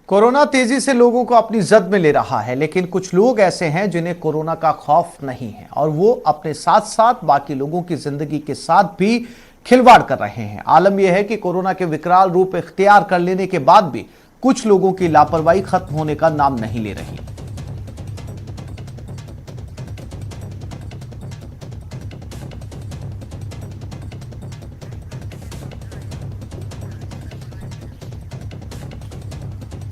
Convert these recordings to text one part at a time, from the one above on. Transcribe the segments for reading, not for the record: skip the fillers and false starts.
Corona तेजी से लोगों को अपनी जद में ले रहा है, लेकिन कुछ लोग ऐसे हैं जिन्हें कोरोना का खौफ नहीं है और वो अपने साथ साथ बाकी लोगों की जिंदगी के साथ भी खिलवाड़ कर रहे हैं। आलम यह है कि कोरोना के विकराल रूप इख्तियार कर लेने के बाद भी कुछ लोगों की लापरवाही खत्म होने का नाम नहीं ले रही।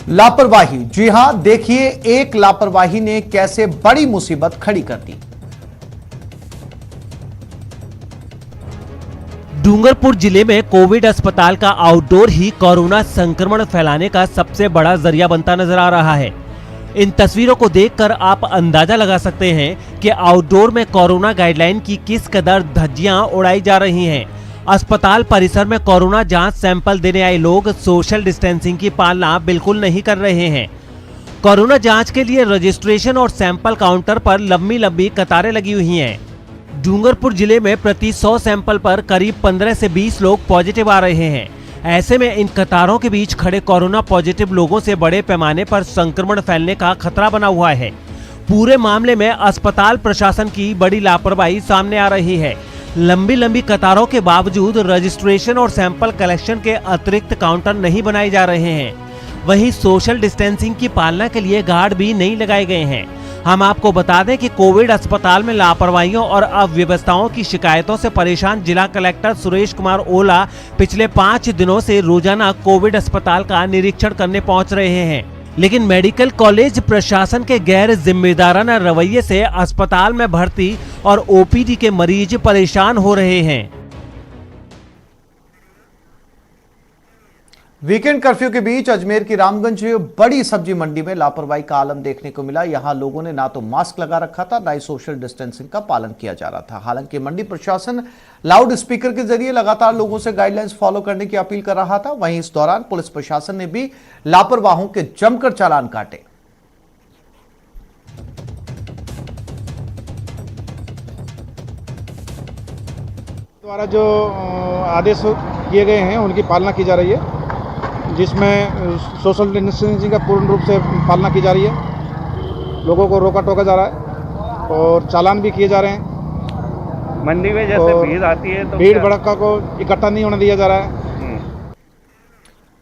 लापरवाही, जी हां, देखिए एक लापरवाही ने कैसे बड़ी मुसीबत खड़ी कर दी। डूंगरपुर जिले में कोविड अस्पताल का आउटडोर ही कोरोना संक्रमण फैलाने का सबसे बड़ा जरिया बनता नजर आ रहा है। इन तस्वीरों को देखकर आप अंदाजा लगा सकते हैं कि आउटडोर में कोरोना गाइडलाइन की किस कदर धज्जियां उड़ाई जा रही हैं। अस्पताल परिसर में कोरोना जांच सैंपल देने आए लोग सोशल डिस्टेंसिंग की पालना बिल्कुल नहीं कर रहे हैं। कोरोना जांच के लिए रजिस्ट्रेशन और सैंपल काउंटर पर लंबी लंबी कतारें लगी हुई हैं। डूंगरपुर जिले में प्रति 100 सैंपल पर करीब 15 से 20 लोग पॉजिटिव आ रहे हैं। ऐसे में इन कतारों के बीच खड़े कोरोना पॉजिटिव लोगों से बड़े पैमाने पर संक्रमण फैलने का खतरा बना हुआ है। पूरे मामले में अस्पताल प्रशासन की बड़ी लापरवाही सामने आ रही है। लंबी लंबी कतारों के बावजूद रजिस्ट्रेशन और सैंपल कलेक्शन के अतिरिक्त काउंटर नहीं बनाए जा रहे हैं। वहीं सोशल डिस्टेंसिंग की पालना के लिए गार्ड भी नहीं लगाए गए हैं। हम आपको बता दें कि कोविड अस्पताल में लापरवाहियों और अव्यवस्थाओं की शिकायतों से परेशान जिला कलेक्टर सुरेश कुमार ओला पिछले 5 दिनों से रोजाना कोविड अस्पताल का निरीक्षण करने पहुंच रहे हैं, लेकिन मेडिकल कॉलेज प्रशासन के गैर जिम्मेदाराना रवैये से अस्पताल में भर्ती और ओपीडी के मरीज परेशान हो रहे हैं। वीकेंड कर्फ्यू के बीच अजमेर की रामगंज बड़ी सब्जी मंडी में लापरवाही का आलम देखने को मिला। यहां लोगों ने ना तो मास्क लगा रखा था, ना ही सोशल डिस्टेंसिंग का पालन किया जा रहा था। हालांकि मंडी प्रशासन लाउड स्पीकर के जरिए लगातार लोगों से गाइडलाइंस फॉलो करने की अपील कर रहा था। वहीं इस दौरान पुलिस प्रशासन ने भी लापरवाहों के जमकर चालान काटे। द्वारा जो आदेश किए गए हैं उनकी पालना की जा रही है, जिसमें सोशल डिस्टेंसिंग का पूर्ण रूप से पालना की जा रही है। लोगों को रोका टोका जा रहा है और चालान भी किए जा रहे हैं। मंडी में जैसे भीड़ आती है तो भीड़ भड़का को इकट्ठा नहीं होने दिया जा रहा है।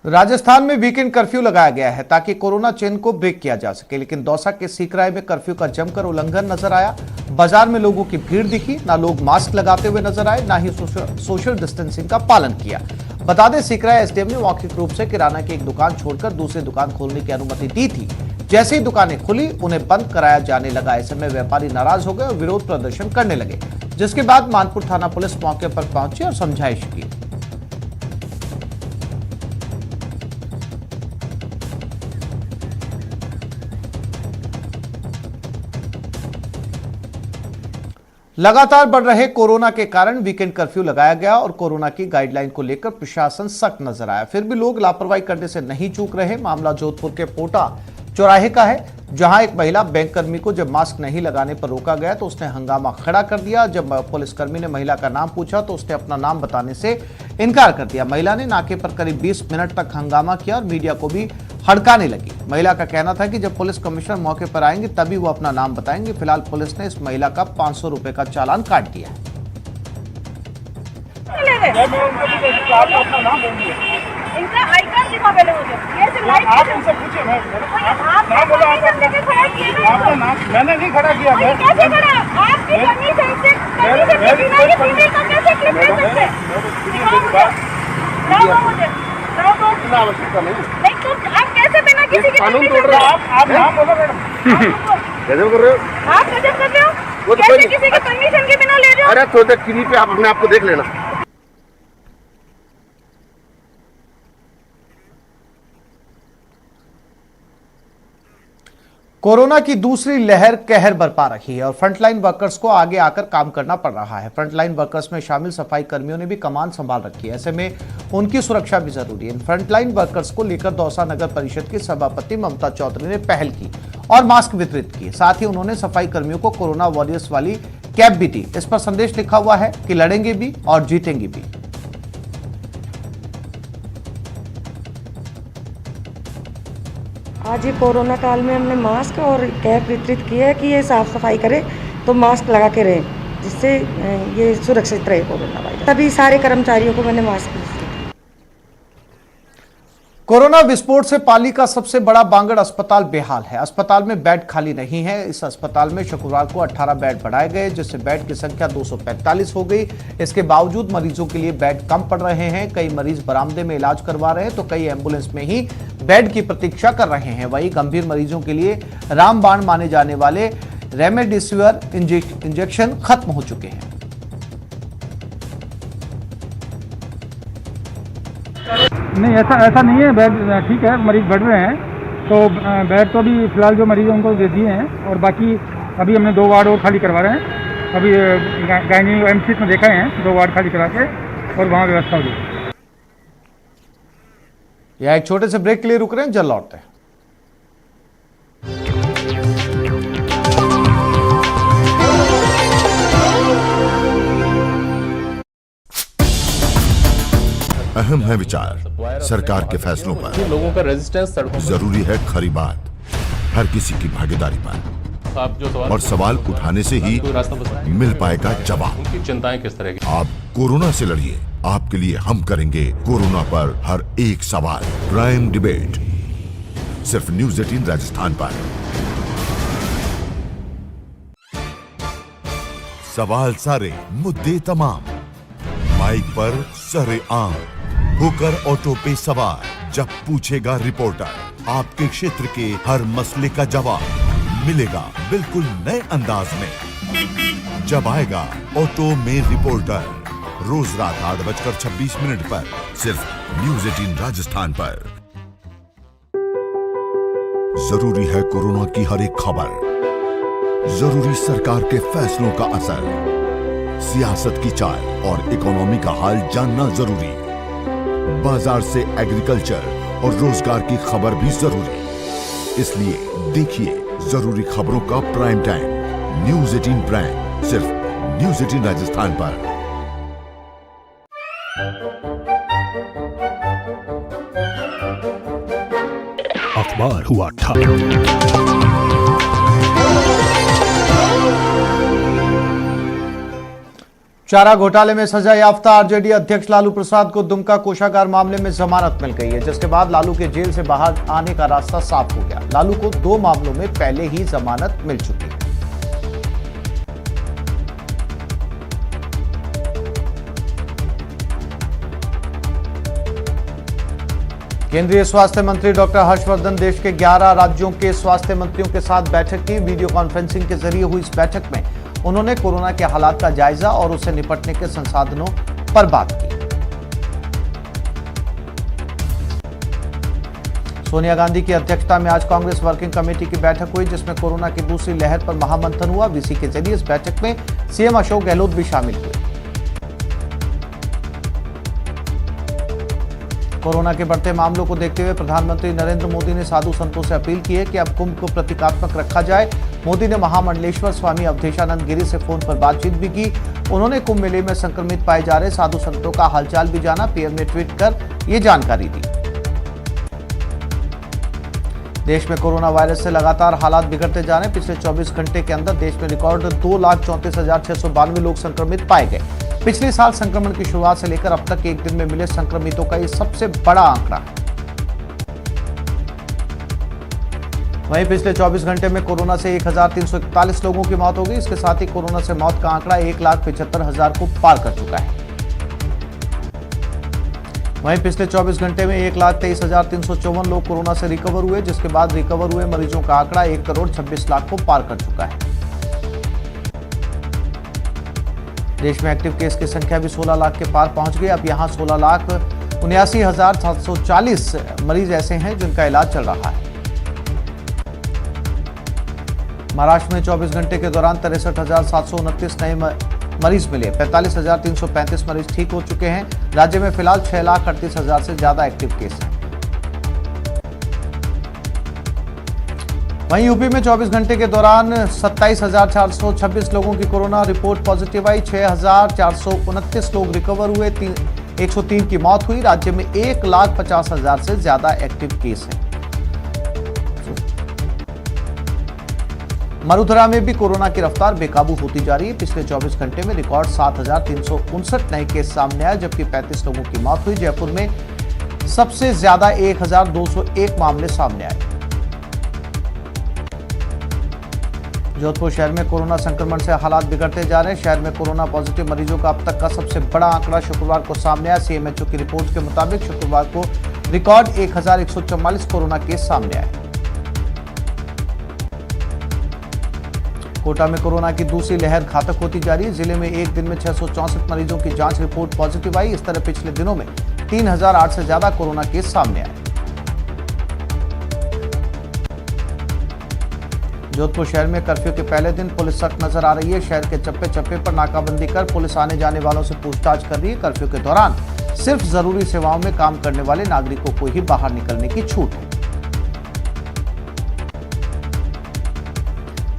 राजस्थान में वीकेंड कर्फ्यू लगाया गया है ताकि कोरोना चेन को ब्रेक किया जा सके, लेकिन दौसा के सीकराय में कर्फ्यू का जमकर उल्लंघन नजर आया। बाजार में लोगों की भीड़ दिखी, ना लोग मास्क लगाते हुए नजर आए, ना ही सोशल डिस्टेंसिंग का पालन किया। बता दें, सीकराय एसडीएम ने मौखिक रूप से किराना की एक दुकान छोड़कर दूसरी दुकान खोलने की अनुमति दी थी। जैसे ही दुकानें खुली उन्हें बंद कराया जाने लगा। ऐसे में व्यापारी नाराज हो गए और विरोध प्रदर्शन करने लगे, जिसके बाद मानपुर थाना पुलिस मौके पर पहुंची और समझाइश की। लगातार बढ़ रहे कोरोना के कारण वीकेंड कर्फ्यू लगाया गया और कोरोना की गाइडलाइन को लेकर प्रशासन सख्त नजर आया। फिर भी लोग लापरवाही करने से नहीं चूक रहे। मामला जोधपुर के पोटा चौराहे का है, जहां एक महिला बैंक कर्मी को जब मास्क नहीं लगाने पर रोका गया तो उसने हंगामा खड़ा कर दिया। जब पुलिसकर्मी ने महिला का नाम पूछा तो उसने अपना नाम बताने से इनकार कर दिया। महिला ने नाके पर करीब 20 मिनट तक हंगामा किया और मीडिया को भी हड़काने लगी। महिला का कहना था कि जब पुलिस कमिश्नर मौके पर आएंगे तभी वो अपना नाम बताएंगे। फिलहाल पुलिस ने इस महिला का 500 रुपए का चालान काट दिया है। इनका आई कार्ड दिखा पहले मुझे। ये सिर्फ लाइट आप उनसे पूछिए। आप बोला आपने नाम मैंने नहीं खड़ा किया। मैं कैसे खड़ा? आपकी परमिशन से फीमेल का कैसे क्लिप ले सकते? मुझे आवश्यकता नहीं तो आप कैसे बिना किसी की कानून तोड़ रहे हो? आप नाम बोलो मैडम। गजब कर रहे हो आप, गजब कर रहे हो। कैसे किसी की परमिशन के बिना ले रहे हो? अरे थोड़ी देर टीवी पे आप अपने आप को देख लेना। कोरोना की दूसरी लहर कहर बरपा रही है और फ्रंटलाइन वर्कर्स को आगे आकर काम करना पड़ रहा है। फ्रंटलाइन वर्कर्स में शामिल सफाई कर्मियों ने भी कमान संभाल रखी है। ऐसे में उनकी सुरक्षा भी जरूरी है। इन फ्रंटलाइन वर्कर्स को लेकर दौसा नगर परिषद की सभापति ममता चौधरी ने पहल की और मास्क वितरित किए। साथ ही उन्होंने सफाई कर्मियों को कोरोना वॉरियर्स वाली कैप भी दी। इस पर संदेश लिखा हुआ है कि लड़ेंगे भी और जीतेंगे भी। आज ये कोरोना काल में हमने मास्क और कैप वितरित की है कि ये साफ सफाई करे तो मास्क लगा के रहे, जिससे ये सुरक्षित रहे कोरोना वायरस। तभी सारे कर्मचारियों को मैंने मास्क दिए। कोरोना विस्फोट से पाली का सबसे बड़ा बांगड़ अस्पताल बेहाल है। अस्पताल में बेड खाली नहीं है। इस अस्पताल में शुक्रवार को 18 बेड बढ़ाए गए, जिससे बेड की संख्या 245 हो गई। इसके बावजूद मरीजों के लिए बेड कम पड़ रहे हैं। कई मरीज बरामदे में इलाज करवा रहे हैं तो कई एम्बुलेंस में ही बेड की प्रतीक्षा कर रहे हैं। वहीं गंभीर मरीजों के लिए रामबाण माने जाने वाले रेमडेसिविर इंजेक्शन खत्म हो चुके हैं। नहीं, ऐसा नहीं है। बेड ठीक है, मरीज बढ़ रहे हैं, तो बेड तो अभी फिलहाल जो मरीज हैं उनको दे दिए हैं, और बाकी अभी हमने 2 वार्ड और खाली करवा रहे हैं। अभी गायनी एमसीएच में देखा है 2 वार्ड खाली करा के, और वहाँ व्यवस्था हो गई। यह एक छोटे से ब्रेक के लिए रुक रहे हैं, जल्द लौटते हैं। अहम है विचार सरकार के फैसलों पर, लोगों का रेजिस्टेंस जरूरी है खरी बात हर किसी की भागीदारी पर, आप जो और सवाल उठाने से ही मिल पाएगा जवाब। उनकी चिंताएं किस तरह की? आप कोरोना से लड़िए, आपके लिए हम करेंगे कोरोना पर हर एक सवाल। प्राइम डिबेट सिर्फ न्यूज़ 18 राजस्थान पर। सवाल सारे, मुद्दे तमाम, माइक पर सरे आम होकर ऑटो पे सवार। जब पूछेगा रिपोर्टर, आपके क्षेत्र के हर मसले का जवाब मिलेगा बिल्कुल नए अंदाज में। जब आएगा ऑटो में रिपोर्टर, रोज रात 8:26 पर सिर्फ न्यूज़ 18 राजस्थान पर। जरूरी है कोरोना की हर एक खबर, जरूरी सरकार के फैसलों का असर, सियासत की चाल और इकोनॉमी का हाल जानना जरूरी, बाजार से एग्रीकल्चर और रोजगार की खबर भी जरूरी। इसलिए देखिए जरूरी खबरों का प्राइम टाइम न्यूज़ 18 प्राइम, सिर्फ न्यूज़ 18 राजस्थान पर। अखबार हुआ ठप। चारा घोटाले में सजा याफ्ता आरजेडी अध्यक्ष लालू प्रसाद को दुमका कोषागार मामले में जमानत मिल गई है, जिसके बाद लालू के जेल से बाहर आने का रास्ता साफ हो गया। लालू को 2 मामलों में पहले ही जमानत मिल चुकी है। केंद्रीय स्वास्थ्य मंत्री डॉक्टर हर्षवर्धन देश के 11 राज्यों के स्वास्थ्य मंत्रियों के साथ बैठक की। वीडियो कॉन्फ्रेंसिंग के जरिए हुई इस बैठक में उन्होंने कोरोना के हालात का जायजा और उससे निपटने के संसाधनों पर बात की। सोनिया गांधी की अध्यक्षता में आज कांग्रेस वर्किंग कमेटी की बैठक हुई, जिसमें कोरोना की दूसरी लहर पर महामंथन हुआ। वीसी के जरिए इस बैठक में सीएम अशोक गहलोत भी शामिल हुए। कोरोना के बढ़ते मामलों को देखते हुए प्रधानमंत्री नरेंद्र मोदी ने साधु संतों से अपील की है कि अब कुंभ को प्रतीकात्मक रखा जाए। मोदी ने महामंडलेश्वर स्वामी अवधेशानंद गिरी से फोन पर बातचीत भी की। उन्होंने कुंभ मेले में संक्रमित पाए जा रहे साधु संतों का हालचाल भी जाना। पीएम ने ट्वीट कर ये जानकारी दी। देश में कोरोना वायरस से लगातार हालात बिगड़ते जा रहे हैं। पिछले 24 घंटे के अंदर देश में रिकॉर्ड 2,34,692 लोग संक्रमित पाए गए। पिछले साल संक्रमण की शुरुआत से लेकर अब तक एक दिन में मिले संक्रमितों का ये सबसे बड़ा आंकड़ा है। वहीं पिछले 24 घंटे में कोरोना से 1,341 लोगों की मौत हो गई। इसके साथ ही कोरोना से मौत का आंकड़ा 1,75,000 को पार कर चुका है। वहीं पिछले 24 घंटे में 1,23,354 लोग कोरोना से रिकवर हुए, जिसके बाद रिकवर हुए मरीजों का आंकड़ा 1,26,00,000 को पार कर चुका है। देश में एक्टिव केस की संख्या भी 16 लाख के पार पहुंच गई। अब यहां 16,79,740 मरीज ऐसे हैं जिनका इलाज चल रहा है। महाराष्ट्र में 24 घंटे के दौरान 63,729 नए मरीज मिले। 45,335 मरीज ठीक हो चुके हैं। राज्य में फिलहाल 6,38,000 से ज्यादा एक्टिव केस हैं। वहीं यूपी में 24 घंटे के दौरान 27,426 लोगों की कोरोना रिपोर्ट पॉजिटिव आई। 6,429 लोग रिकवर हुए। 103 की मौत हुई। राज्य में 1,50,000 से ज्यादा एक्टिव केस हैं। मरुधरा में भी कोरोना की रफ्तार बेकाबू होती जा रही है। पिछले 24 घंटे में रिकॉर्ड 7,359 नए केस सामने आए, जबकि 35 लोगों की मौत हुई। जयपुर में सबसे ज्यादा 1,201 मामले सामने आए। जोधपुर शहर में कोरोना संक्रमण से हालात बिगड़ते जा रहे हैं। शहर में कोरोना पॉजिटिव मरीजों का अब तक का सबसे बड़ा आंकड़ा शुक्रवार को सामने आया। सीएमएचओ की रिपोर्ट के मुताबिक शुक्रवार को रिकॉर्ड 1,144 कोरोना केस सामने आए। कोटा में कोरोना की दूसरी लहर घातक होती जा रही है। जिले में एक दिन में 664 मरीजों की जांच रिपोर्ट पॉजिटिव आई। इस तरह पिछले दिनों में 3,008 से ज्यादा कोरोना केस सामने आए। जोधपुर शहर में कर्फ्यू के पहले दिन पुलिस सख्त नजर आ रही है। शहर के चप्पे चप्पे पर नाकाबंदी कर पुलिस आने जाने वालों से पूछताछ कर रही है। कर्फ्यू के दौरान सिर्फ जरूरी सेवाओं में काम करने वाले नागरिकों को ही बाहर निकलने की छूट है।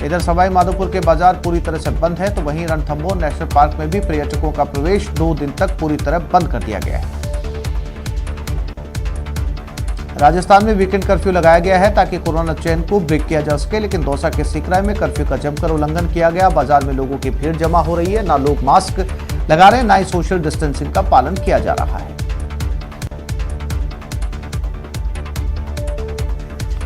इधर सवाई माधोपुर के बाजार पूरी तरह से बंद है, तो वहीं रणथंभौर नेशनल पार्क में भी पर्यटकों का प्रवेश 2 दिन तक पूरी तरह बंद कर दिया गया है। राजस्थान में वीकेंड कर्फ्यू लगाया गया है ताकि कोरोना चेन को ब्रेक किया जा सके, लेकिन दौसा के सिकराय में कर्फ्यू का जमकर उल्लंघन किया गया। बाजार में लोगों की भीड़ जमा हो रही है। ना लोग मास्क लगा रहे हैं, ना ही सोशल डिस्टेंसिंग का पालन किया जा रहा है।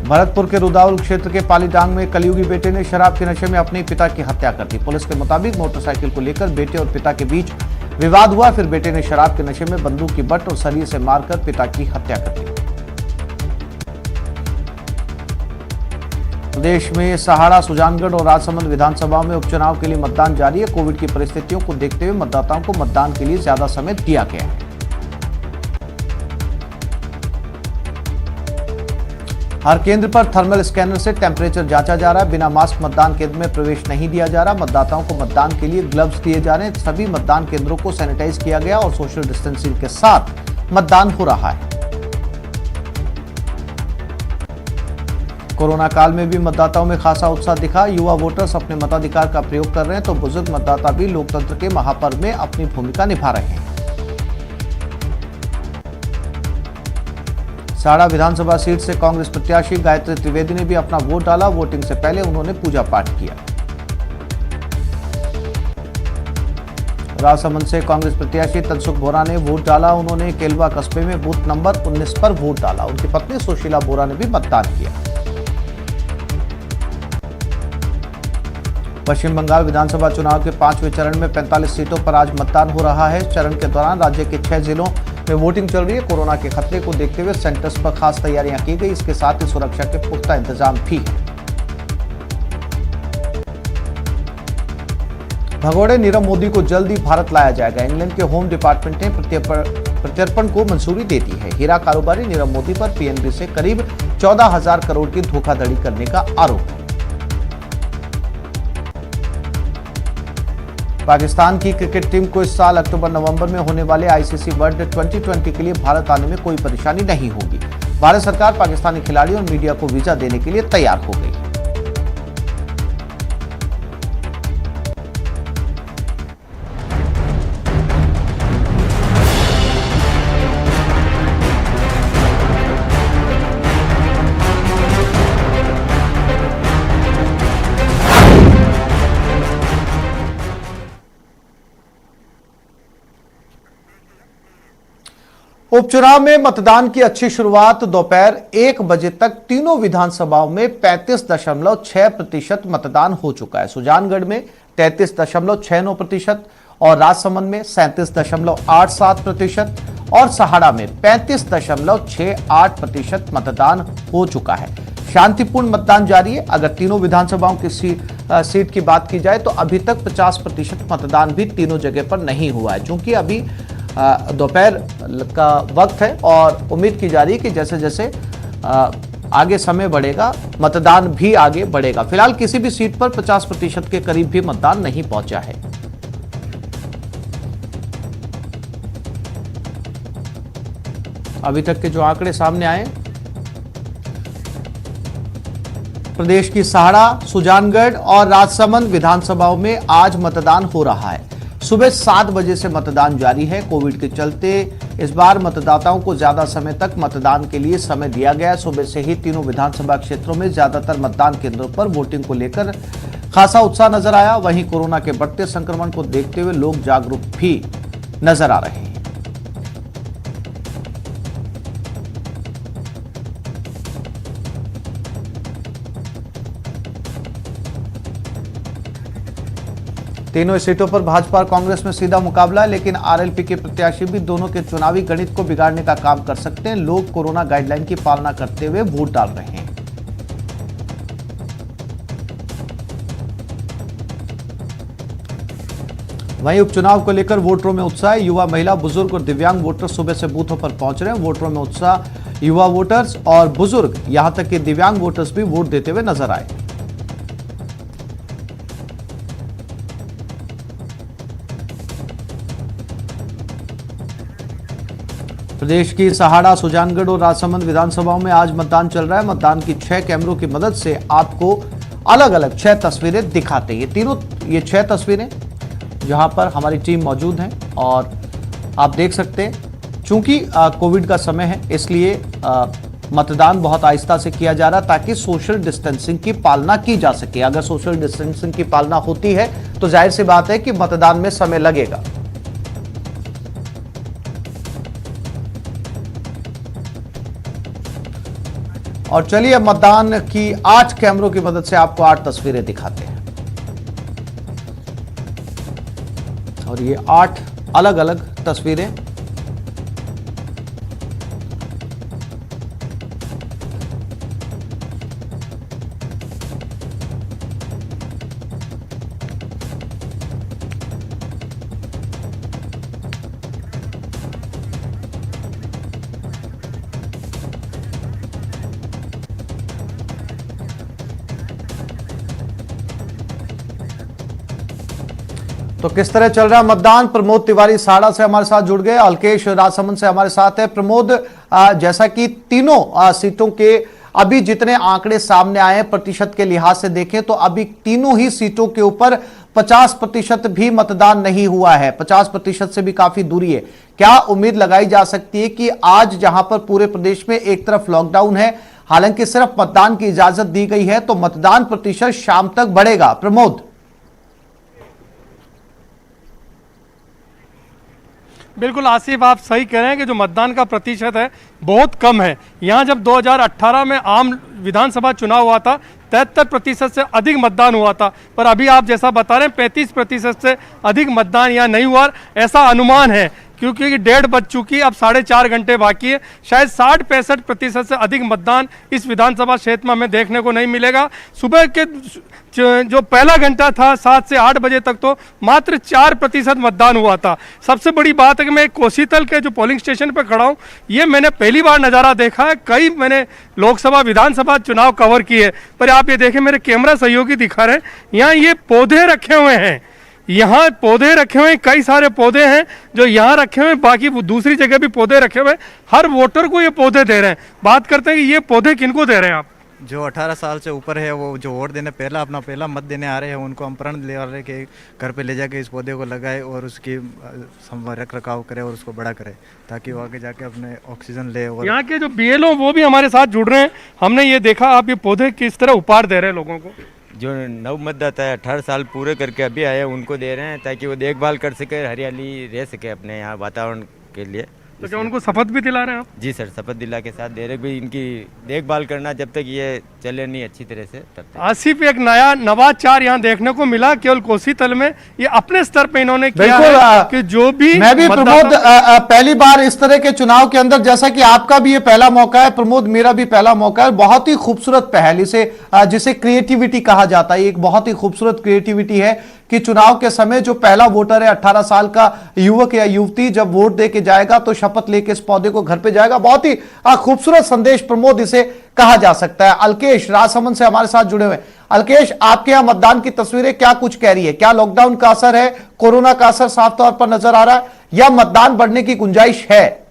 भरतपुर के रुदावल क्षेत्र के पालीडांग में कलयुगी बेटे ने शराब के नशे में अपने पिता की हत्या कर दी। पुलिस के मुताबिक मोटरसाइकिल को लेकर बेटे और पिता के बीच विवाद हुआ। फिर बेटे ने शराब के नशे में बंदूक की बट और सरिये से मारकर पिता की हत्या कर दी। प्रदेश में सहाड़ा, सुजानगढ़ और राजसमंद विधानसभा में उपचुनाव के लिए मतदान जारी है। कोविड की परिस्थितियों को देखते हुए मतदाताओं को मतदान के लिए ज्यादा समय दिया गया है। हर केंद्र पर थर्मल स्कैनर से टेम्परेचर जांचा जा रहा है। बिना मास्क मतदान केंद्र में प्रवेश नहीं दिया जा रहा। मतदाताओं को मतदान के लिए ग्लव्स दिए जा रहे हैं। सभी मतदान केंद्रों को सैनिटाइज किया गया और सोशल डिस्टेंसिंग के साथ मतदान हो रहा है। कोरोना काल में भी मतदाताओं में खासा उत्साह दिखा। युवा वोटर्स अपने मताधिकार का प्रयोग कर रहे हैं, तो बुजुर्ग मतदाता भी लोकतंत्र के महापर्व में अपनी भूमिका निभा रहे हैं। साड़ा विधानसभा सीट से कांग्रेस प्रत्याशी गायत्री त्रिवेदी ने भी अपना वोट डाला। वोटिंग से पहले उन्होंने पूजा पाठ किया। राजसमंद से कांग्रेस प्रत्याशी तनसुख बोरा ने वोट डाला। उन्होंने केलवा कस्बे में बूथ नंबर 19 पर वोट डाला। उनकी पत्नी सुशीला बोरा ने भी मतदान किया। पश्चिम बंगाल विधानसभा चुनाव के 5वें चरण में 45 सीटों पर आज मतदान हो रहा है। चरण के दौरान राज्य के 6 जिलों में वोटिंग चल रही है। कोरोना के खतरे को देखते हुए सेंटर्स पर खास तैयारियां की गई। इसके साथ ही सुरक्षा के पुख्ता इंतजाम भी है। भगोड़े नीरव मोदी को जल्द ही भारत लाया जाएगा। इंग्लैंड के होम डिपार्टमेंट ने प्रत्यर्पण को मंजूरी दे दी है। हीरा कारोबारी नीरव मोदी पर पीएनबी से करीब 14,000 करोड़ की धोखाधड़ी करने का आरोप है। पाकिस्तान की क्रिकेट टीम को इस साल अक्टूबर-नवंबर में होने वाले आईसीसी वर्ल्ड 2020 के लिए भारत आने में कोई परेशानी नहीं होगी। भारत सरकार पाकिस्तानी खिलाड़ियों और मीडिया को वीजा देने के लिए तैयार हो गई। उपचुनाव में मतदान की अच्छी शुरुआत। दोपहर 1 बजे तक तीनों विधानसभाओं में 35.6% मतदान हो चुका है। सुजानगढ़ में 33.69% और राजसमंद में 37.87% और सहाड़ा में 35.68% मतदान हो चुका है। शांतिपूर्ण मतदान जारी है। अगर तीनों विधानसभाओं की सीट की बात की जाए तो अभी तक 50% मतदान भी तीनों जगह पर नहीं हुआ है, क्योंकि अभी दोपहर का वक्त है और उम्मीद की जा रही है कि जैसे जैसे आगे समय बढ़ेगा मतदान भी आगे बढ़ेगा। फिलहाल किसी भी सीट पर 50% के करीब भी मतदान नहीं पहुंचा है। अभी तक के जो आंकड़े सामने आए, प्रदेश की सहाड़ा, सुजानगढ़ और राजसमंद विधानसभाओं में आज मतदान हो रहा है। सुबह 7 बजे से मतदान जारी है। कोविड के चलते इस बार मतदाताओं को ज्यादा समय तक मतदान के लिए समय दिया गया। सुबह से ही तीनों विधानसभा क्षेत्रों में ज्यादातर मतदान केंद्रों पर वोटिंग को लेकर खासा उत्साह नजर आया। वहीं कोरोना के बढ़ते संक्रमण को देखते हुए लोग जागरूक भी नजर आ रहे हैं। तीनों सीटों पर भाजपा और कांग्रेस में सीधा मुकाबला है, लेकिन आरएलपी के प्रत्याशी भी दोनों के चुनावी गणित को बिगाड़ने का काम कर सकते हैं। लोग कोरोना गाइडलाइन की पालना करते हुए वोट डाल रहे हैं। वहीं उपचुनाव को लेकर वोटरों में उत्साह। युवा, महिला, बुजुर्ग और दिव्यांग वोटर सुबह से बूथों पर पहुंच रहे हैं। वोटरों में उत्साह। युवा वोटर्स और बुजुर्ग, यहां तक कि दिव्यांग वोटर्स भी वोट देते हुए नजर आए। प्रदेश की सहाड़ा, सुजानगढ़ और राजसमंद विधानसभाओं में आज मतदान चल रहा है। मतदान की 6 कैमरों की मदद से आपको अलग अलग 6 तस्वीरें दिखाते हैं। ये 6 तस्वीरें जहां पर हमारी टीम मौजूद है और आप देख सकते हैं, चूंकि कोविड का समय है इसलिए मतदान बहुत आहिस्ता से किया जा रहा है ताकि सोशल डिस्टेंसिंग की पालना की जा सके। अगर सोशल डिस्टेंसिंग की पालना होती है तो जाहिर सी बात है कि मतदान में समय लगेगा। और चलिए अब मतदान की 8 कैमरों की मदद से आपको 8 तस्वीरें दिखाते हैं और ये 8 अलग अलग तस्वीरें। तो किस तरह चल रहा है मतदान? प्रमोद तिवारी साड़ा से हमारे साथ जुड़ गए। अलकेश राजसमंद से हमारे साथ है। प्रमोद, जैसा कि तीनों सीटों के अभी जितने आंकड़े सामने आए हैं प्रतिशत के लिहाज से देखें तो अभी तीनों ही सीटों के ऊपर 50% भी मतदान नहीं हुआ है। 50% से भी काफी दूरी है। क्या उम्मीद लगाई जा सकती है कि आज जहां पर पूरे प्रदेश में एक तरफ लॉकडाउन है, हालांकि सिर्फ मतदान की इजाजत दी गई है, तो मतदान प्रतिशत शाम तक बढ़ेगा? प्रमोद। बिल्कुल आसिफ, आप सही कह रहे हैं कि जो मतदान का प्रतिशत है बहुत कम है। यहाँ जब 2018 में आम विधानसभा चुनाव हुआ था 73% से अधिक मतदान हुआ था, पर अभी आप जैसा बता रहे हैं 35% से अधिक मतदान यहाँ नहीं हुआ। ऐसा अनुमान है क्योंकि 1:30 बज चुकी है, अब 4.5 घंटे बाकी है। शायद 60-65% से अधिक मतदान इस विधानसभा क्षेत्र में हमें देखने को नहीं मिलेगा। सुबह के जो पहला घंटा था 7 से 8 बजे तक तो मात्र 4% मतदान हुआ था। सबसे बड़ी बात है कि मैं कोसीतल के जो पोलिंग स्टेशन पर खड़ा हूँ, ये मैंने पहली बार नज़ारा देखा है। कई मैंने लोकसभा विधानसभा चुनाव कवर किए, पर आप ये देखें, मेरे कैमरा सहयोगी दिखा रहे हैं, यहाँ ये पौधे रखे हुए हैं। यहाँ पौधे रखे हुए हैं, कई सारे पौधे हैं जो यहाँ रखे हुए हैं, बाकी दूसरी जगह भी पौधे रखे हुए हैं। हर वोटर को ये पौधे दे रहे हैं। बात करते हैं कि ये पौधे किनको दे रहे हैं आप? जो 18 साल से ऊपर है, वो जो वोट देने पहला मत देने आ रहे हैं, उनको हम प्रण ले रहे हैं कि घर पे ले जाके इस पौधे को लगाए और उसकी रख रखाव करे और उसको बड़ा करे ताकि वो आगे जाके अपने ऑक्सीजन ले। और यहाँ के जो BLO वो भी हमारे साथ जुड़ रहे हैं। हमने ये देखा आप ये पौधे किस तरह उपहार दे रहे हैं लोगों को। जो नव मतदाता है 18 साल पूरे करके अभी आए उनको दे रहे हैं ताकि वो देखभाल कर सके, हरियाली रह सके अपने यहाँ वातावरण के लिए। तो क्या उनको शपथ भी दिला रहे हैं आप? जी सर, शपथ दिला के साथ दे रहे, भी इनकी देखभाल करना जब तक ये चले नहीं अच्छी तरह से तब तक। आसिफ, एक नया नवाचार यहाँ देखने को मिला केवल कोसीतल में, ये अपने स्तर पे इन्होंने किया है कि जो भी मैं भी प्रमोद पहली बार इस तरह के चुनाव के अंदर, जैसा कि आपका भी ये पहला मौका है प्रमोद, मेरा भी पहला मौका है। बहुत ही खूबसूरत पहल, जिसे क्रिएटिविटी कहा जाता है, एक बहुत ही खूबसूरत क्रिएटिविटी है कि चुनाव के समय जो पहला वोटर है 18 साल का युवक या युवती जब वोट दे के जाएगा तो शपथ लेके इस पौधे को घर पे जाएगा। बहुत ही खूबसूरत संदेश प्रमोद इसे कहा जा सकता है। अलकेश राजसमंद से हमारे साथ जुड़े हुए। अलकेश, आपके यहाँ मतदान की तस्वीरें क्या कुछ कह रही है? क्या लॉकडाउन का असर है, कोरोना का असर साफ तौर पर नजर आ रहा है या मतदान बढ़ने की गुंजाइश है?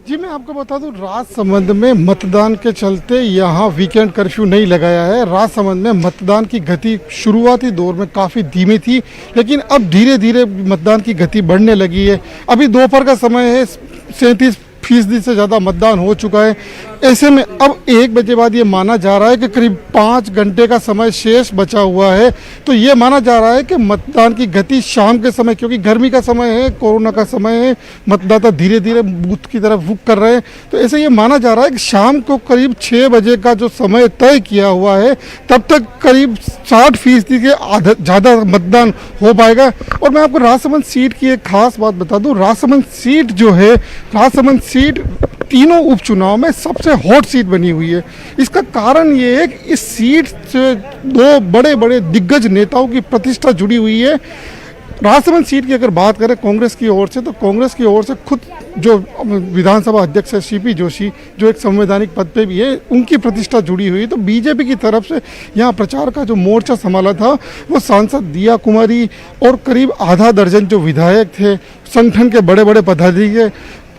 जी, मैं आपको बता दूं, राजसमंद में मतदान के चलते यहाँ वीकेंड कर्फ्यू नहीं लगाया है। राजसमंद में मतदान की गति शुरुआती दौर में काफ़ी धीमी थी, लेकिन अब धीरे धीरे मतदान की गति बढ़ने लगी है। अभी दोपहर का समय है, 37% से ज़्यादा मतदान हो चुका है। ऐसे में अब 1 बजे बाद ये माना जा रहा है कि करीब 5 घंटे का समय शेष बचा हुआ है, तो ये माना जा रहा है कि मतदान की गति शाम के समय, क्योंकि गर्मी का समय है, कोरोना का समय है, मतदाता धीरे धीरे बूथ की तरफ रुख कर रहे हैं, तो ऐसे ये माना जा रहा है कि शाम को करीब 6 बजे का जो समय तय किया हुआ है तब तक करीब 60% के ज़्यादा मतदान हो पाएगा। और मैं आपको राजसमंद सीट की एक खास बात बता दूं, राजसमंद सीट जो है, राजसमंद सीट तीनों उपचुनाव में सबसे हॉट सीट बनी हुई है। इसका कारण ये है कि इस सीट से 2 बड़े बड़े दिग्गज नेताओं की प्रतिष्ठा जुड़ी हुई है। राजसमंद सीट की अगर बात करें कांग्रेस की ओर से, तो कांग्रेस की ओर से खुद जो विधानसभा अध्यक्ष है सीपी जोशी, जो एक संवैधानिक पद पे भी है, उनकी प्रतिष्ठा जुड़ी हुई है। तो बीजेपी की तरफ से यहाँ प्रचार का जो मोर्चा संभाला था वो सांसद दिया कुमारी और करीब आधा दर्जन जो विधायक थे, संगठन के बड़े बड़े पदाधिकारी,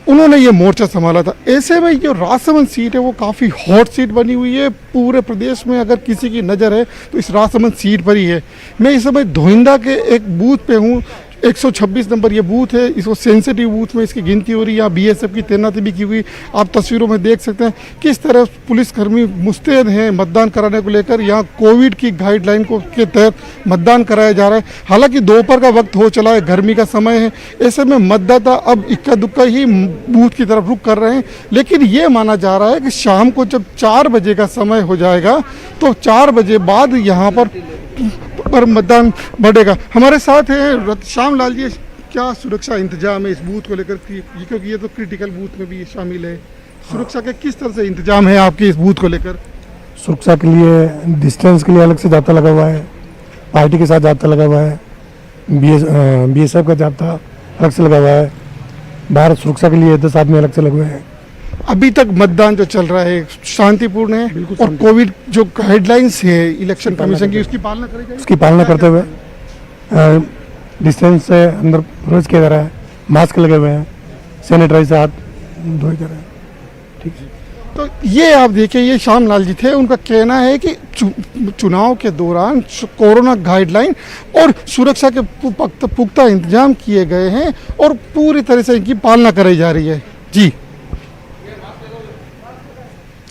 उन्होंने ये मोर्चा संभाला था। ऐसे में जो राजसमंद सीट है वो काफ़ी हॉट सीट बनी हुई है। पूरे प्रदेश में अगर किसी की नज़र है तो इस राजसमंद सीट पर ही है। मैं इस समय धोइंदा के एक बूथ पे हूँ, 126 नंबर ये बूथ है, इसको सेंसिटिव बूथ में इसकी गिनती हो रही है। यहाँ बीएसएफ की तैनाती भी की हुई, आप तस्वीरों में देख सकते हैं किस तरह पुलिसकर्मी मुस्तैद हैं मतदान कराने को लेकर। यहाँ कोविड की गाइडलाइन को के तहत मतदान कराया जा रहा है। हालांकि दोपहर का वक्त हो चला है, गर्मी का समय है, ऐसे में मतदाता अब इक्का दुक्का ही बूथ की तरफ रुख कर रहे हैं। लेकिन ये माना जा रहा है कि शाम को जब 4 बजे का समय हो जाएगा तो 4 बजे बाद यहाँ पर मतदान बढ़ेगा। हमारे साथ है श्याम लाल जी, क्या सुरक्षा इंतजाम है इस बूथ को लेकर, क्योंकि ये तो क्रिटिकल बूथ में भी शामिल है, सुरक्षा के किस तरह से इंतजाम है आपके इस बूथ को लेकर? सुरक्षा के लिए डिस्टेंस के लिए अलग से जाता लगा हुआ है, पार्टी के साथ जाता लगा हुआ है, बीएसएफ का जाता अलग से लगा हुआ है, बाहर सुरक्षा के लिए 10 आदमी अलग से लगे हुए हैं। अभी तक मतदान जो चल रहा है शांतिपूर्ण है और कोविड जो गाइडलाइंस है इलेक्शन कमीशन की, उसकी पालना करी जाएगी? उसकी पालना करते हुए डिस्टेंस से अंदर प्रवेश किया जा रहा है, मास्क लगे हुए हैं, सैनिटाइजर से हाथ धोए जा रहे हैं। ठीक है, तो ये आप देखिए, ये श्याम लाल जी थे, उनका कहना है कि चुनाव के दौरान कोरोना गाइडलाइन और सुरक्षा के पुख्ता इंतजाम किए गए हैं और पूरी तरह से इनकी पालना कराई जा रही है। जी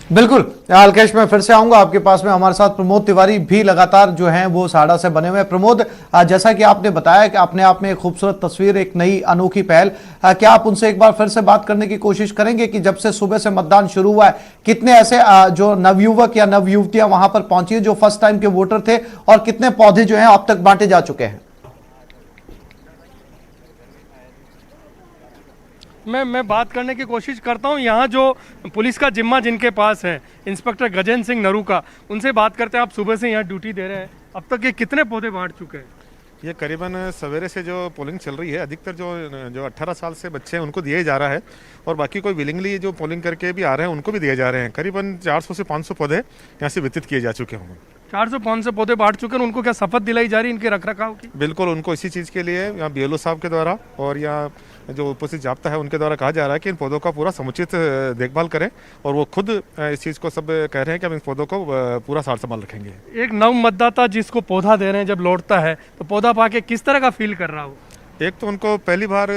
बिल्कुल अलकेश, मैं फिर से आऊंगा आपके पास में। हमारे साथ प्रमोद तिवारी भी लगातार जो हैं वो साड़ा से बने हुए हैं। प्रमोद, जैसा कि आपने बताया कि अपने आप में एक खूबसूरत तस्वीर, एक नई अनोखी पहल, क्या आप उनसे एक बार फिर से बात करने की कोशिश करेंगे कि जब से सुबह से मतदान शुरू हुआ है, कितने ऐसे जो नवयुवक या नवयुवतियां वहां पर पहुंची है जो फर्स्ट टाइम के वोटर थे, और कितने पौधे जो हैं अब तक बांटे जा चुके हैं? मैं बात करने की कोशिश करता हूं। यहाँ जो पुलिस का जिम्मा जिनके पास है, इंस्पेक्टर गजेंद्र सिंह नरू का, उनसे बात करते हैं। आप सुबह से यहाँ ड्यूटी दे रहे हैं, अब तक ये कितने पौधे बांट चुके हैं? ये करीबन सवेरे से जो पोलिंग चल रही है, अधिकतर जो 18 साल से बच्चे हैं उनको दिए जा रहा है, और बाकी कोई विलिंगली जो पोलिंग करके भी आ रहे हैं उनको भी दिए जा रहे हैं। करीबन 400 से 500 पौधे यहाँ से वितरित किए जा चुके होंगे। 400-500 पौधे बांट चुके हैं। उनको क्या शपथ दिलाई जा रही है इनके रखरखाव की? बिल्कुल, उनको इसी चीज़ के लिए यहाँ BLO साहब के द्वारा और यहाँ जो उपस्थित जाब्ता है उनके द्वारा कहा जा रहा है कि इन पौधों का पूरा समुचित देखभाल करें, और वो खुद इस चीज़ को सब कह रहे हैं कि हम इन पौधों को पूरा सार संभाल रखेंगे। एक नव मतदाता जिसको पौधा दे रहे हैं, जब लौटता है तो पौधा पाके किस तरह का फील कर रहा हो? एक तो उनको पहली बार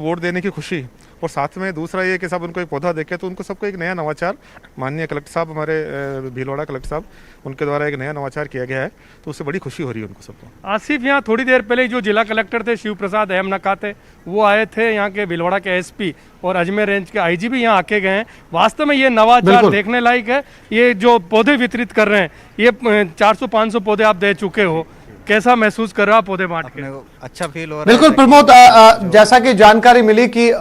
वोट देने की खुशी, और साथ में दूसरा ये कि सब उनको एक पौधा देखे तो उनको सबको एक नया नवाचार, माननीय कलेक्टर साहब, हमारे भीलवाड़ा कलेक्टर साहब, उनके द्वारा एक नया नवाचार किया गया है, तो उससे बड़ी खुशी हो रही है उनको सबको। आसिफ, यहाँ थोड़ी देर पहले जो जिला कलेक्टर थे शिव प्रसाद अहम नकाते, वो आए थे, यहाँ के भीलवाड़ा के SP और अजमेर रेंज के IG भी यहाँ आके गए हैं। वास्तव में ये नवाचार देखने लायक है। ये जो पौधे वितरित कर रहे हैं, ये 400-500 पौधे आप दे चुके हो, कैसा महसूस कर रहा है पौधे बांट के? अच्छा फील हो रहा है। बिल्कुल प्रमोद, जैसा कि जानकारी मिली कि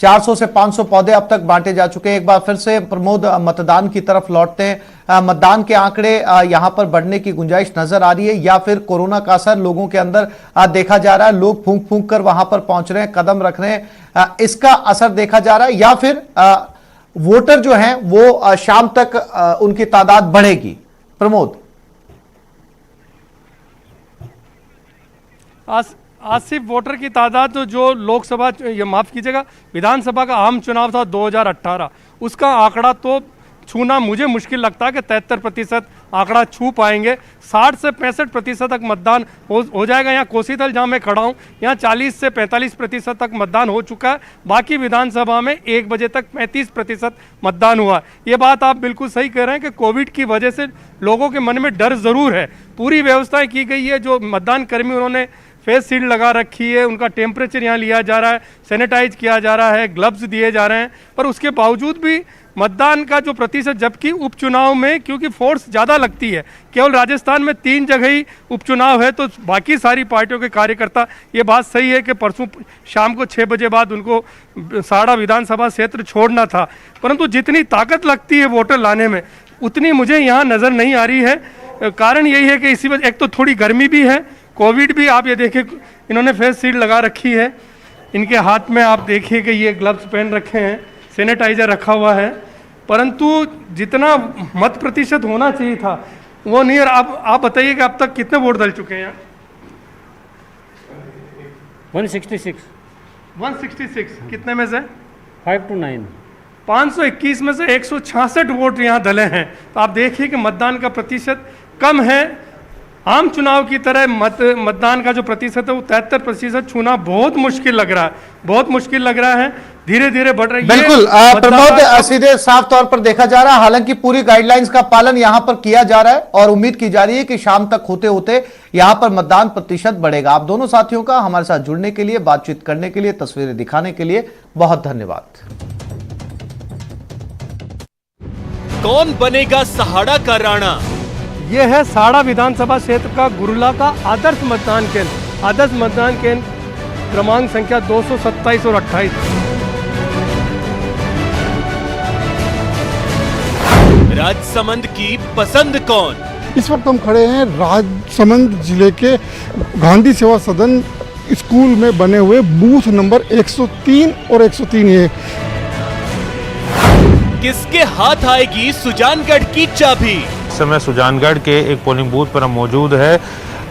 400 से 500 पौधे अब तक बांटे जा चुके हैं। एक बार फिर से प्रमोद मतदान की तरफ लौटते हैं। मतदान के आंकड़े यहां पर बढ़ने की गुंजाइश नजर आ रही है, या फिर कोरोना का असर लोगों के अंदर देखा जा रहा है? लोग फूंक फूंक कर वहां पर पहुंच रहे हैं, कदम रख रहे हैं, इसका असर देखा जा रहा है, या फिर वोटर जो हैं वो शाम तक उनकी तादाद बढ़ेगी? प्रमोद। आसिफ, वोटर की तादाद तो जो लोकसभा, ये माफ़ कीजिएगा, विधानसभा का आम चुनाव था 2018, उसका आंकड़ा तो छूना मुझे मुश्किल लगता है कि 73% आंकड़ा छू पाएंगे। 60 से 65% तक मतदान हो जाएगा। यहाँ कोसीतल जहाँ मैं खड़ा हूँ यहाँ 40 से 45% तक मतदान हो चुका है। बाकी विधानसभा में 1 बजे तक 35% मतदान हुआ। ये बात आप बिल्कुल सही कह रहे हैं कि कोविड की वजह से लोगों के मन में डर ज़रूर है। पूरी व्यवस्थाएं की गई है। जो मतदान कर्मी उन्होंने फेस शील्ड लगा रखी है, उनका टेम्परेचर यहाँ लिया जा रहा है, सैनिटाइज किया जा रहा है, ग्लव्स दिए जा रहे हैं। पर उसके बावजूद भी मतदान का जो प्रतिशत, जबकि उपचुनाव में क्योंकि फोर्स ज़्यादा लगती है, केवल राजस्थान में 3 जगह ही उपचुनाव है, तो बाकी सारी पार्टियों के कार्यकर्ता, ये बात सही है कि परसों शाम को 6 बजे बाद उनको साड़ा विधानसभा क्षेत्र छोड़ना था, परंतु जितनी ताकत लगती है वोटर लाने में उतनी मुझे यहाँ नज़र नहीं आ रही है। कारण यही है कि इसी वजह, एक तो थोड़ी गर्मी भी है, कोविड भी, आप ये देखिए इन्होंने फेस शील्ड लगा रखी है, इनके हाथ में आप देखिए कि ये ग्लव्स पहन रखे हैं, सैनिटाइजर रखा हुआ है, परंतु जितना मत प्रतिशत होना चाहिए था वो नहीं। आप बताइए कि अब तक कितने वोट डल चुके हैं? 166 कितने में से? 5 to 9 521 में से 166 वोट यहाँ डले हैं। तो आप देखिए कि मतदान का प्रतिशत कम है। आम चुनाव की तरह मतदान का जो प्रतिशत है वो 73% छूना बहुत मुश्किल लग रहा है, बहुत मुश्किल लग रहा है। धीरे धीरे बढ़ रही है। बिल्कुल प्रमोद, सीधे साफ तौर पर देखा जा रहा है, हालांकि पूरी गाइडलाइंस का पालन यहां पर किया जा रहा है और उम्मीद की जा रही है कि शाम तक होते होते यहां पर मतदान प्रतिशत बढ़ेगा। आप दोनों साथियों का हमारे साथ जुड़ने के लिए, बातचीत करने के लिए, तस्वीरें दिखाने के लिए बहुत धन्यवाद। कौन बनेगा सहाड़ा का राणा? यह है साड़ा विधानसभा क्षेत्र का गुरुला का आदर्श मतदान केंद्र। आदर्श मतदान केंद्र क्रमांक संख्या 227 और 28। राजसमंद की पसंद कौन? इस वक्त हम खड़े हैं राजसमंद जिले के गांधी सेवा सदन स्कूल में बने हुए बूथ नंबर 103 और 103A। किसके हाथ आएगी सुजानगढ़ की चाबी? इस समय सुजानगढ़ के एक पोलिंग बूथ पर हम मौजूद है।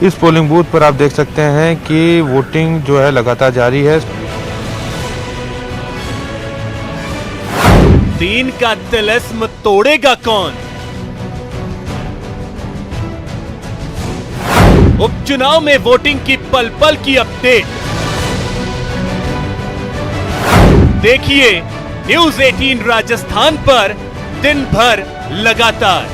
इस पोलिंग बूथ पर आप देख सकते हैं कि वोटिंग जो है लगातार जारी है। 3 का तिलिस्म तोड़ेगा कौन? उपचुनाव में वोटिंग की पल पल की अपडेट देखिए न्यूज़ 18 राजस्थान पर दिन भर लगातार।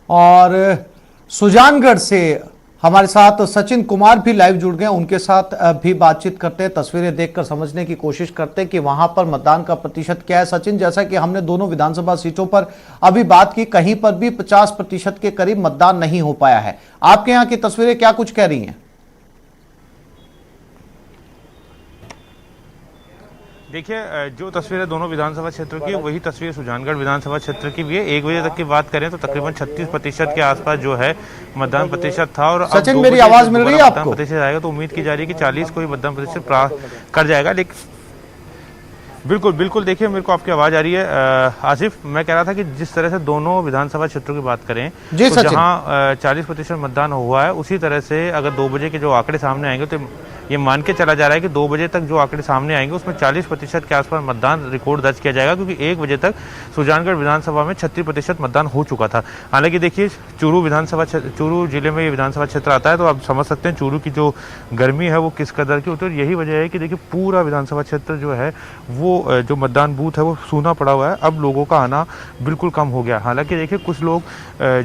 और सुजानगढ़ से हमारे साथ सचिन कुमार भी लाइव जुड़ गए, उनके साथ भी बातचीत करते हैं, तस्वीरें देखकर समझने की कोशिश करते हैं कि वहां पर मतदान का प्रतिशत क्या है। सचिन, जैसा कि हमने दोनों विधानसभा सीटों पर अभी बात की, कहीं पर भी 50% के करीब मतदान नहीं हो पाया है। आपके यहाँ की तस्वीरें क्या कुछ कह रही हैं? देखिए, जो तस्वीरें दोनों विधानसभा क्षेत्र की वही तस्वीर सुजानगढ़ विधानसभा क्षेत्र की भी है। 1 बजे तक की बात करें तो तकरीबन 36% के आसपास जो है मतदान प्रतिशत था। और सचिन, मेरी आवाज मिल रही है आपको? मतदान प्रतिशत आएगा तो उम्मीद की जा रही है कि 40 को ही मतदान प्रतिशत प्राप्त कर जाएगा। लेकिन बिल्कुल देखिए, मेरे को आपकी आवाज आ रही है आसिफ। मैं कह रहा था कि जिस तरह से दोनों विधानसभा क्षेत्रों की बात करें तो जहां 40% मतदान हुआ है, उसी तरह से अगर 2 बजे के जो आंकड़े सामने आएंगे तो ये मान के चला जा रहा है कि 2 बजे तक जो आंकड़े सामने आएंगे उसमें 40% के आसपास मतदान रिकॉर्ड दर्ज किया जाएगा, क्योंकि 1 बजे तक सुजानगढ़ विधानसभा में 36% मतदान हो चुका था। हालांकि देखिए, चूरू जिले में ये विधानसभा क्षेत्र आता है, तो आप समझ सकते हैं चूरू की जो गर्मी है वो किस कदर की होती है। यही वजह है कि देखिए पूरा विधानसभा क्षेत्र जो है वो जो मतदान बूथ है वो सूना पड़ा हुआ है। अब लोगों का आना बिल्कुल कम हो गया। हालांकि देखिए, कुछ लोग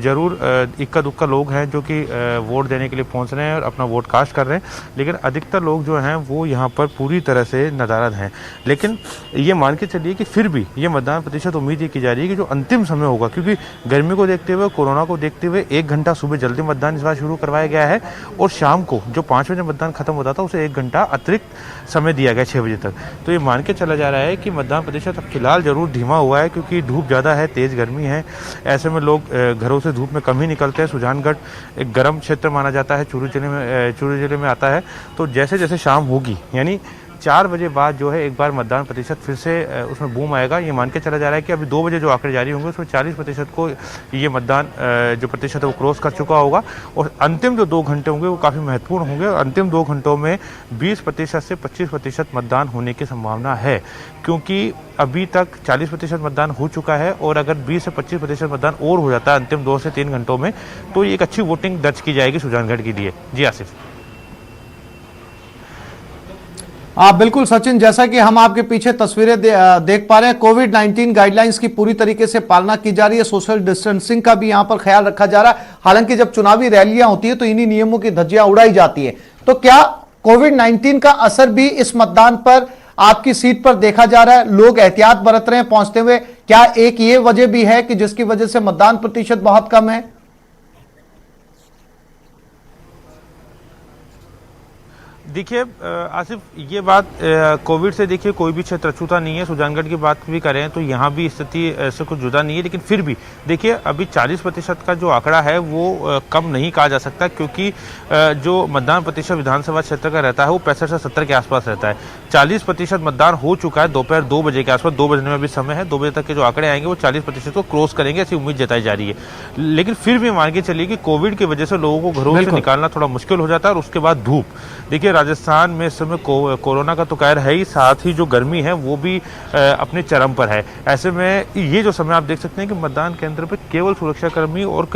जरूर इक्का दुक्का लोग हैं जो कि वोट देने के लिए पहुंच रहे हैं और अपना वोट कास्ट कर रहे हैं, लेकिन अधिकतर लोग जो हैं वो यहाँ पर पूरी तरह से नदारद हैं। लेकिन ये मान के चलिए कि फिर भी ये मतदान प्रतिशत उम्मीद ये की जा रही है कि जो अंतिम समय होगा, क्योंकि गर्मी को देखते हुए, कोरोना को देखते हुए 1 घंटा सुबह जल्दी मतदान इस बार शुरू करवाया गया है और शाम को जो 5 बजे मतदान खत्म होता था उसे 1 घंटा अतिरिक्त समय दिया गया 6 बजे तक। तो ये मान के चला जा रहा है कि मतदान प्रतिशत अब फिलहाल जरूर धीमा हुआ है, क्योंकि धूप ज़्यादा है, तेज़ गर्मी है। ऐसे में लोग घरों से धूप में कम ही निकलते हैं। सुजानगढ़ एक गर्म क्षेत्र माना जाता है, चूरू जिले में आता है। तो जैसे जैसे शाम होगी, यानी 4 बजे बाद जो है एक बार मतदान प्रतिशत फिर से उसमें बूम आएगा। ये मान के चला जा रहा है कि अभी 2 बजे जो आंकड़े जारी होंगे उसमें 40% को ये मतदान जो प्रतिशत है वो क्रॉस कर चुका होगा और अंतिम जो 2 घंटे होंगे वो काफ़ी महत्वपूर्ण होंगे और अंतिम 2 घंटों में 20% से 25% मतदान होने की संभावना है, क्योंकि अभी तक 40% मतदान हो चुका है और अगर 20 से 25% मतदान और हो जाता है अंतिम 2 से 3 घंटों में तो ये एक अच्छी वोटिंग दर्ज की जाएगी सुजानगढ़ के लिए। जी आसिफ। बिल्कुल सचिन, जैसा कि हम आपके पीछे तस्वीरें देख पा रहे हैं, कोविड-19 गाइडलाइंस की पूरी तरीके से पालना की जा रही है, सोशल डिस्टेंसिंग का भी यहां पर ख्याल रखा जा रहा है। हालांकि जब चुनावी रैलियां होती है तो इन्हीं नियमों की धज्जियां उड़ाई जाती है। तो क्या कोविड-19 का असर भी इस मतदान पर आपकी सीट पर देखा जा रहा है? लोग एहतियात बरत रहे हैं पहुंचते हुए, क्या एक ये वजह भी है कि जिसकी वजह से मतदान प्रतिशत बहुत कम है? देखिए आसिफ, ये बात कोविड से देखिए कोई भी क्षेत्र अछूता नहीं है। सुजानगढ़ की बात भी करें तो यहाँ भी स्थिति ऐसे कुछ जुदा नहीं है, लेकिन फिर भी देखिए अभी 40% का जो आंकड़ा है वो कम नहीं कहा जा सकता, क्योंकि जो मतदान प्रतिशत विधानसभा क्षेत्र का रहता है वो 65 से 70 के आसपास रहता है। 40% मतदान हो चुका है दोपहर 2 बजे के आसपास, 2 बजने में भी समय है। 2 बजे तक के जो आंकड़े आएंगे वो 40% को क्रॉस करेंगे, ऐसी उम्मीद जताई जा रही है। लेकिन फिर भी मान के चलिए कि कोविड की वजह से लोगों को घरों से निकालना थोड़ा मुश्किल हो जाता है और उसके बाद धूप। देखिए राजस्थान में इस समय कोरोना का तो कहर है ही, साथ ही जो गर्मी है वो भी अपने चरम पर है। ऐसे में ये जो समय आप देख सकते हैं कि मतदान केंद्र पर केवल सुरक्षाकर्मी और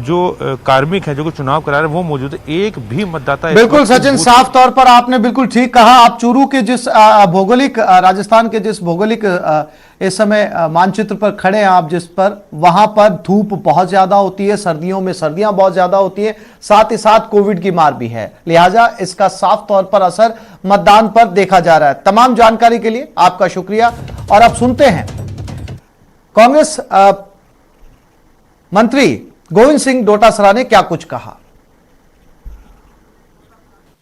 जो कार्मिक है जो चुनाव करा रहे हैं वो मौजूद है, एक भी मतदाता। बिल्कुल सचिन, साफ तौर पर आपने बिल्कुल ठीक कहा। आप चूरू के जिस भौगोलिक राजस्थान के जिस भौगोलिक इस समय मानचित्र पर खड़े हैं आप, जिस पर वहां पर धूप बहुत ज्यादा होती है, सर्दियों में सर्दियां बहुत ज्यादा होती है, साथ ही साथ कोविड की मार भी है, लिहाजा इसका साफ तौर पर असर मतदान पर देखा जा रहा है। तमाम जानकारी के लिए आपका शुक्रिया। और अब सुनते हैं कांग्रेस मंत्री गोविंद सिंह डोटासरा ने क्या कुछ कहा।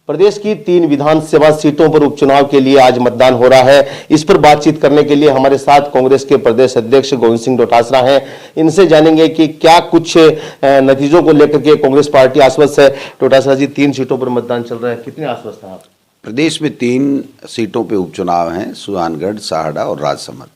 प्रदेश की 3 विधानसभा सीटों पर उपचुनाव के लिए आज मतदान हो रहा है। इस पर बातचीत करने के लिए हमारे साथ कांग्रेस के प्रदेश अध्यक्ष गोविंद सिंह डोटासरा हैं। इनसे जानेंगे कि क्या कुछ नतीजों को लेकर के कांग्रेस पार्टी आश्वस्त है। डोटासरा जी, 3 सीटों पर मतदान चल रहा है, कितने आश्वस्त हैं आप? प्रदेश में 3 सीटों पर उपचुनाव हैं, सुजानगढ़, साहड़ा और राजसमंद।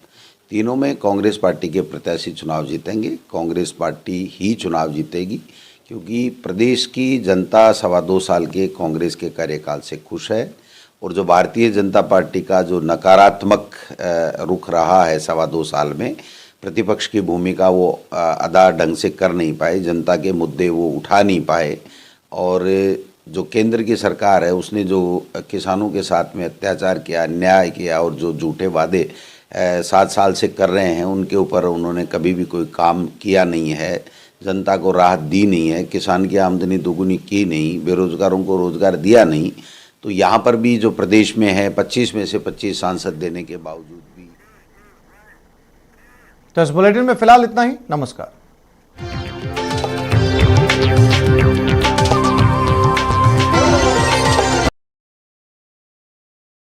तीनों में कांग्रेस पार्टी के प्रत्याशी चुनाव जीतेंगे। कांग्रेस पार्टी ही चुनाव जीतेगी, क्योंकि प्रदेश की जनता 2.25 साल के कांग्रेस के कार्यकाल से खुश है और जो भारतीय जनता पार्टी का जो नकारात्मक रुख रहा है 2.25 साल में, प्रतिपक्ष की भूमिका वो अदा ढंग से कर नहीं पाए, जनता के मुद्दे वो उठा नहीं पाए और जो केंद्र की सरकार है उसने जो किसानों के साथ में अत्याचार किया, अन्याय किया और जो झूठे वादे 7 साल से कर रहे हैं उनके ऊपर उन्होंने कभी भी कोई काम किया नहीं है, जनता को राहत दी नहीं है, किसान की आमदनी दोगुनी की नहीं, बेरोजगारों को रोजगार दिया नहीं। तो यहाँ पर भी जो प्रदेश में है 25 में से 25 सांसद देने के बावजूद भी। तो इस बुलेटिन में फिलहाल इतना ही। नमस्कार।